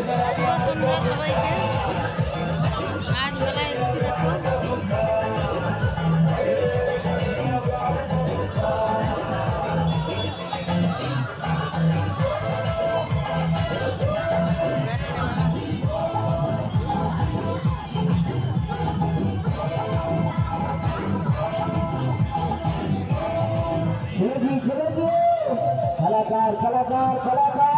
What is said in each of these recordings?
সবাইকে আজ মেলায় এসেছি দেখো। कलाकार कलाकार कलाकार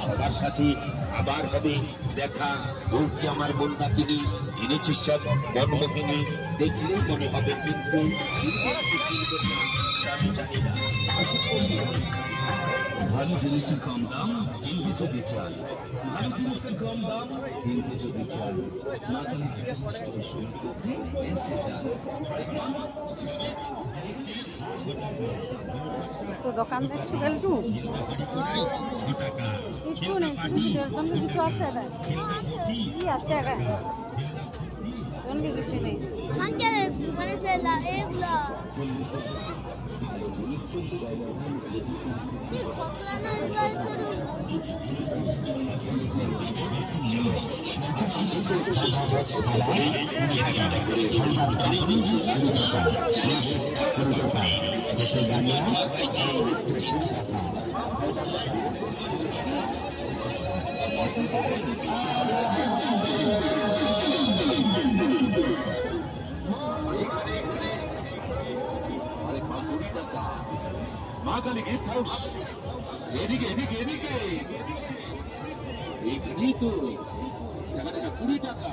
সবার সাথে আবার হবে দেখা। বলছি আমার বন্যাকিনী এনেছি সব বনমোহিনী, দেখলেই মনে হবে কিন্তু আমি জানি না। ভালো জিনিসের কম দাম কিন্তু যদি চান, ভালো জিনিসের কম দাম কিন্তু যদি চান, না তাহলে এসে যান। তো দোকান দেখছো বেলটু কিছু নেই, কিছু আছে কি আছে কিছু নেই। মা কালী গেস্ট হাউস এদিকে এদিকে এদিকে এখানেই তো 20 টাকা।